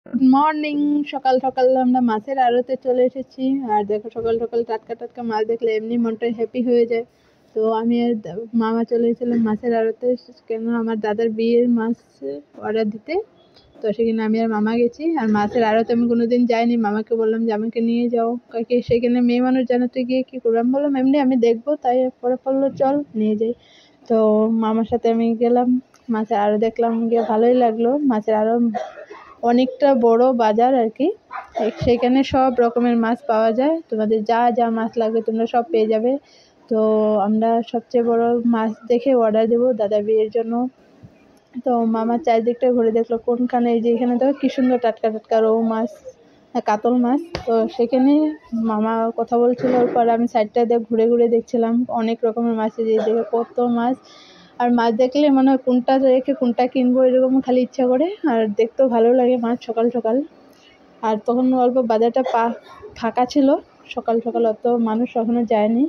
Good morning. সকাল সকাল আমরা মাছের আড়তে চলে এসেছি। আর দেখো সকাল সকাল টাটকা টাটকা মাছ দেখলে এমনি মনটা হ্যাপি হয়ে যায়। তো আমি আর মামা চলে এসেছিলাম মাছের আড়তে, কেন আমার দাদার বিয়ের মাছ অর্ডার দিতে। তো সেখানে আমি আর মামা গেছি। আর মাছের আড়তে আমি কোনোদিন যাইনি, মামাকে বললাম যে আমাকে নিয়ে যাও, কাকে সেখানে মেয়ে মানুষ জানাতে গিয়ে কী করবো। আমি বললাম এমনি আমি দেখবো, তাই পরে বললো চল নিয়ে যাই। তো মামার সাথে আমি গেলাম, মাছের আড়ত দেখলাম, গিয়ে ভালোই লাগলো। মাছের আড়ত অনেকটা বড় বাজার আর কি, সেখানে সব রকমের মাছ পাওয়া যায়, তোমাদের যা যা মাছ লাগবে তোমরা সব পেয়ে যাবে। তো আমরা সবচেয়ে বড় মাছ দেখে অর্ডার দেবো দাদা বিয়ের জন্য। তো মামা চারিদিকটা ঘুরে দেখলো কোনখানে, এই যে এখানে দেখো কি সুন্দর টাটকা টাটকা রৌ মাছ, কাতল মাছ। তো সেখানে মামা কথা বলছিল, ওরপর আমি সাইডটা ঘুরে ঘুরে দেখছিলাম অনেক রকমের মাছ, যে দেখে কত মাছ। আর মাছ দেখলে মনে হয় কোনটা রেখে কোনটা কিনবো এরকম খালি ইচ্ছা করে। আর দেখতেও ভালো লাগে মাছ সকাল সকাল। আর তখন অল্প বাজারটা ফাঁকা ছিল, সকাল সকাল অত মানুষ এখনো যায়নি।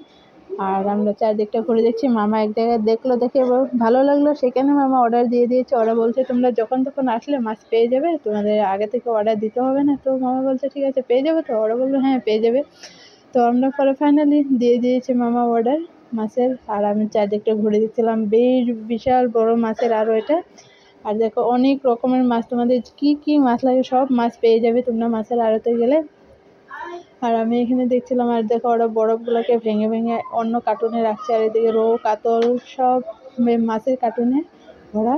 আর আমরা চারদিকটা ঘুরে দেখছি, মামা এক জায়গায় দেখলো, দেখে এবার ভালো লাগলো, সেখানে মামা অর্ডার দিয়ে দিয়েছে। ওরা বলছে তোমরা যখন তখন আসলে মাছ পেয়ে যাবে, তোমাদের আগে থেকে অর্ডার দিতে হবে না। তো মামা বলছে ঠিক আছে পেয়ে যাবে তো, ওরা বললো হ্যাঁ পেয়ে যাবে। তো আমরা পরে ফাইনালি দিয়ে দিয়েছে মামা অর্ডার মাছের। আর আমি চারদিকটা ঘুরে দেখছিলাম, বেশ বিশাল বড় মাছের আরও এটা। আর দেখো অনেক রকমের মাছ, তোমাদের কি কি মাছ লাগে সব মাছ পেয়ে যাবে তোমরা মাছের আড়তে গেলে। আর আমি এখানে দেখছিলাম, আর দেখো ওরা বরফগুলোকে ভেঙে ভেঙে অন্য কার্টুনে রাখছে, আর এদিকে রৌ কাতল সব মাছের কার্টুনে ভরা।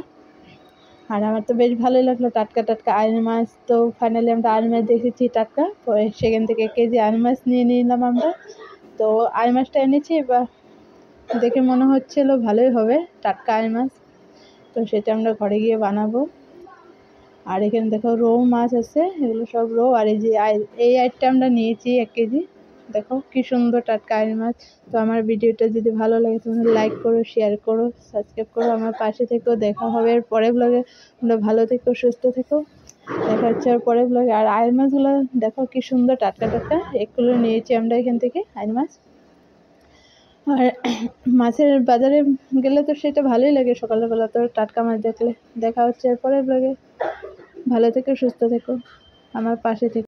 আর আমার তো বেশ ভালোই লাগলো টাটকা টাটকা আইল মাছ। তো ফাইনালি আমরা আইল মাছ দেখেছি টাটকা, পরে সেখান থেকে 1 কেজি আইল মাছ নিয়ে নিলাম আমরা। তো আইল মাছটা এনেছি, বা দেখে মনে হচ্ছিলো ভালোই হবে টাটকা আইল মাছ। তো সেটা আমরা ঘরে গিয়ে বানাবো। আর এখানে দেখো রৌ মাছ আছে, এগুলো সব রৌ। আর এই যে এই আইলটা আমরা নিয়েছি 1 কেজি, দেখো কি সুন্দর টাটকা আইল মাছ। তো আমার ভিডিওটা যদি ভালো লাগে তোমরা লাইক করো, শেয়ার করো, সাবস্ক্রাইব করো, আমার পাশে থেকো। দেখা হবে এর পরের ব্লগে। তোমরা ভালো থেকো, সুস্থ থেকো, দেখা হচ্ছে আর পরের ব্লগে। আর আইল মাছগুলো দেখো কি সুন্দর টাটকা টাটকা, এগুলো নিয়েছি আমরা এখান থেকে আইল মাছ। আর মাছের বাজারে গেলে তো সেটা ভালোই লাগে সকালবেলা তো টাটকা মাছ দেখলে। দেখা হচ্ছে এর পরের ব্লগে। ভালো থেকো, সুস্থ থেকো, আমার পাশে থেকো।